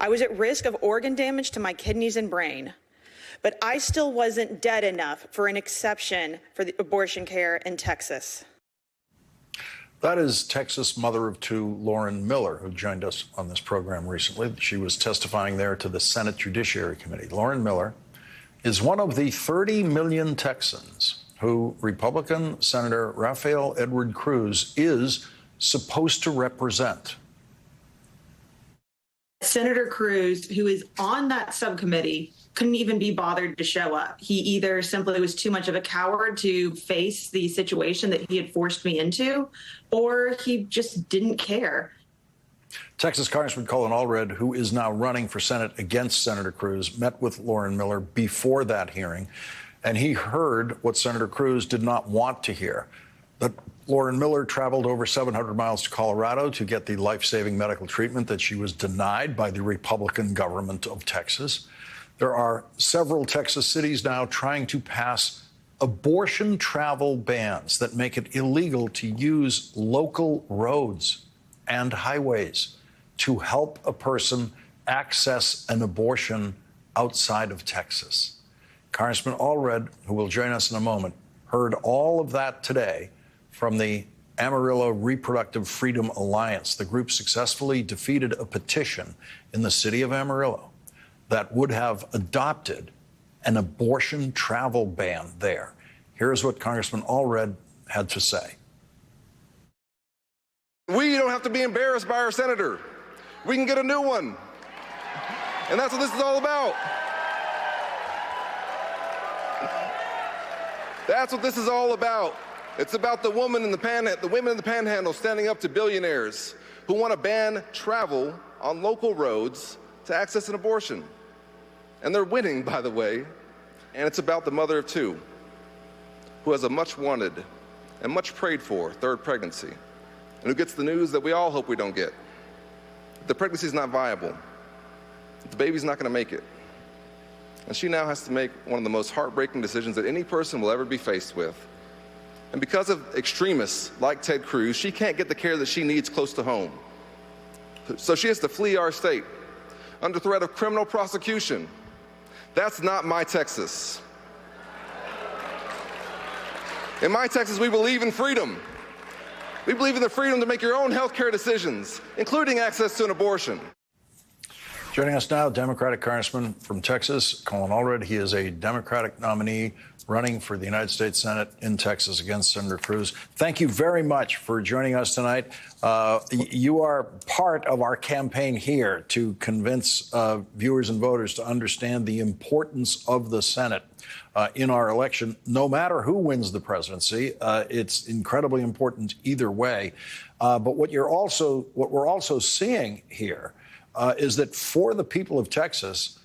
I was at risk of organ damage to my kidneys and brain, but I still wasn't dead enough for an exception for the abortion care in Texas. That is Texas mother of two, Lauren Miller, who joined us on this program recently. She was testifying there to the Senate Judiciary Committee. Lauren Miller is one of the 30 million Texans who Republican Senator Rafael Edward Cruz is supposed to represent. Senator Cruz, who is on that subcommittee, couldn't even be bothered to show up. He either simply was too much of a coward to face the situation that he had forced me into, or he just didn't care. Texas Congressman Colin Allred, who is now running for Senate against Senator Cruz, met with Lauren Miller before that hearing, and he heard what Senator Cruz did not want to hear. That Lauren Miller traveled over 700 miles to Colorado to get the life-saving medical treatment that she was denied by the Republican government of Texas. There are several Texas cities now trying to pass abortion travel bans that make it illegal to use local roads and highways to help a person access an abortion outside of Texas. Congressman Allred, who will join us in a moment, heard all of that today from the Amarillo Reproductive Freedom Alliance. The group successfully defeated a petition in the city of Amarillo that would have adopted an abortion travel ban there. Here's what Congressman Allred had to say. We don't have to be embarrassed by our senator. We can get a new one. And that's what this is all about. That's what this is all about. It's about the women in the panhandle standing up to billionaires who want to ban travel on local roads to access an abortion. And they're winning, by the way. And it's about the mother of two who has a much wanted and much prayed for third pregnancy, and who gets the news that we all hope we don't get. The pregnancy is not viable. The baby's not going to make it. And she now has to make one of the most heartbreaking decisions that any person will ever be faced with. And because of extremists like Ted Cruz, she can't get the care that she needs close to home. So she has to flee our state under threat of criminal prosecution. That's not my Texas. In my Texas, we believe in freedom. We believe in the freedom to make your own health care decisions, including access to an abortion. Joining us now, Democratic Congressman from Texas, Colin Allred. He is a Democratic nominee running for the United States Senate in Texas against Senator Cruz. Thank you very much for joining us tonight. You are part of our campaign here to convince viewers and voters to understand the importance of the Senate in our election. No matter who wins the presidency, it's incredibly important either way. But what we're also seeing here is that for the people of Texas,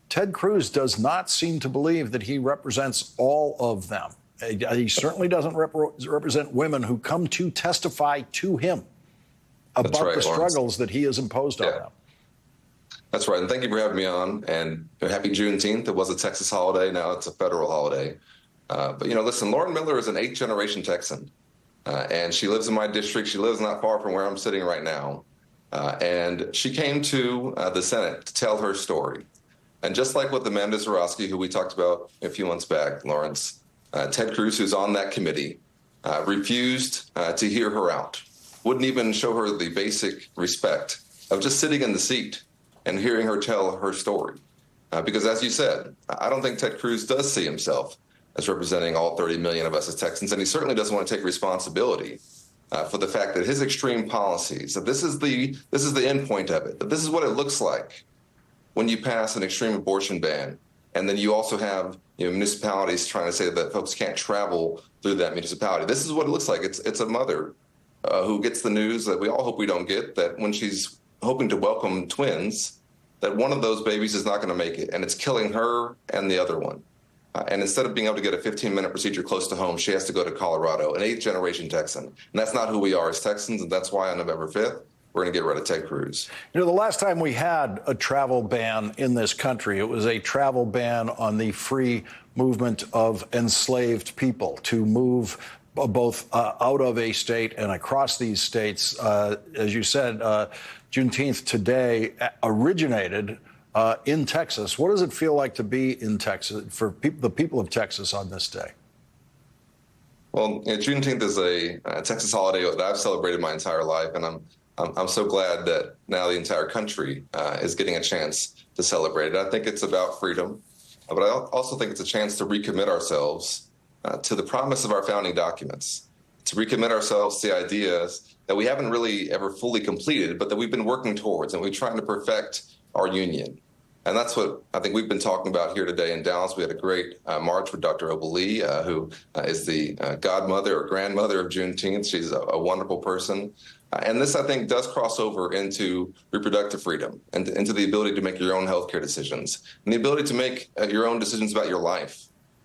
Ted Cruz does not seem to believe that he represents all of them. He certainly doesn't represent women who come to testify to him about the struggles that he has imposed on them. That's right. And thank you for having me on. And happy Juneteenth. It was a Texas holiday. Now it's a federal holiday. But, listen, Lauren Miller is an 8th-generation Texan. And she lives in my district. She lives not far from where I'm sitting right now. And she came to the Senate to tell her story. And just like with Amanda Zarowski, who we talked about a few months back, Lawrence, Ted Cruz, who's on that committee, refused to hear her out, wouldn't even show her the basic respect of just sitting in the seat and hearing her tell her story. Because as you said, I don't think Ted Cruz does see himself as representing all 30 million of us as Texans, and he certainly doesn't want to take responsibility for the fact that his extreme policies, that this is the end point of it, that this is what it looks like when you pass an extreme abortion ban, and then you also have municipalities trying to say that folks can't travel through that municipality. This is what it looks like. It's a mother who gets the news that we all hope we don't get, that when she's hoping to welcome twins, that one of those babies is not going to make it, and it's killing her and the other one. And instead of being able to get a 15-minute procedure close to home, she has to go to Colorado, an 8th-generation Texan. And that's not who we are as Texans, and that's why on November 5th, we're going to get rid of Ted Cruz. The last time we had a travel ban in this country, it was a travel ban on the free movement of enslaved people to move both out of a state and across these states. As you said, Juneteenth today originated in Texas. What does it feel like to be in Texas for the people of Texas on this day? Well, Juneteenth is a Texas holiday that I've celebrated my entire life, and I'm so glad that now the entire country is getting a chance to celebrate it. I think it's about freedom, but I also think it's a chance to recommit ourselves to the promise of our founding documents, to recommit ourselves to the ideas that we haven't really ever fully completed, but that we've been working towards, and we're trying to perfect our union. And that's what I think we've been talking about here today in Dallas. We had a great march with Dr. Opal Lee, who is the godmother or grandmother of Juneteenth. She's a wonderful person. And this, I think, does cross over into reproductive freedom and into the ability to make your own healthcare decisions and the ability to make your own decisions about your life.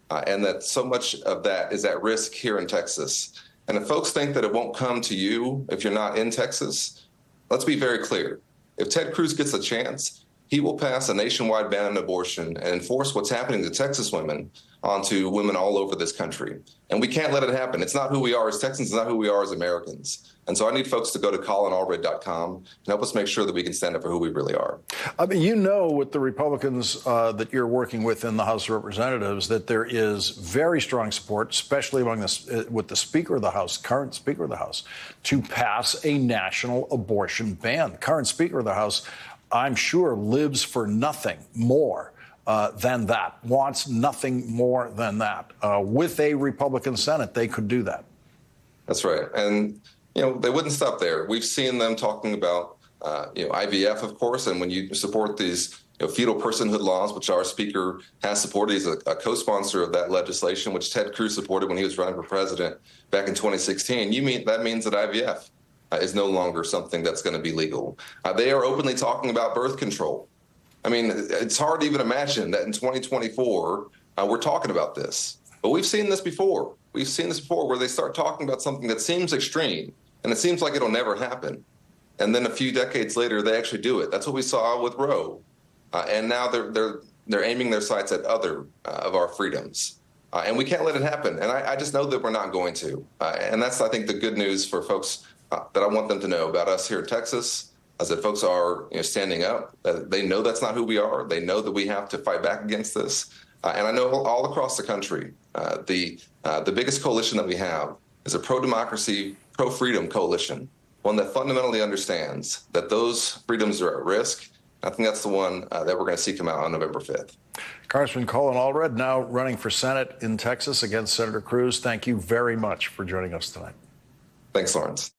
And that so much of that is at risk here in Texas. And if folks think that it won't come to you if you're not in Texas, let's be very clear. If Ted Cruz gets a chance, he will pass a nationwide ban on abortion and enforce what's happening to Texas women onto women all over this country. And we can't let it happen. It's not who we are as Texans. It's not who we are as Americans. And so I need folks to go to colinallred.com and help us make sure that we can stand up for who we really are. I mean, you know, with the Republicans that you're working with in the House of Representatives, that there is very strong support, especially among with the Speaker of the House, current Speaker of the House, to pass a national abortion ban. The current Speaker of the House, I'm sure, lives for nothing more than that, wants nothing more than that. With a Republican Senate, they could do that. That's right. And, you know, they wouldn't stop there. We've seen them talking about, IVF, of course, and when you support these fetal personhood laws, which our Speaker has supported, he's a co-sponsor of that legislation, which Ted Cruz supported when he was running for president back in 2016. That means that IVF is no longer something that's going to be legal. They are openly talking about birth control. I mean, it's hard to even imagine that in 2024, we're talking about this. But we've seen this before. We've seen this before where they start talking about something that seems extreme, and it seems like it'll never happen. And then a few decades later, they actually do it. That's what we saw with Roe. And now they're aiming their sights at other of our freedoms. And we can't let it happen. And I just know that we're not going to. And that's, I think, the good news for folks that I want them to know about us here in Texas, as that folks are standing up. They know that's not who we are. They know that we have to fight back against this. And I know all across the country, the biggest coalition that we have is a pro-democracy, pro-freedom coalition, one that fundamentally understands that those freedoms are at risk. I think that's the one that we're going to see come out on November 5th. Congressman Colin Allred, now running for Senate in Texas against Senator Cruz. Thank you very much for joining us tonight. Thanks, Lawrence.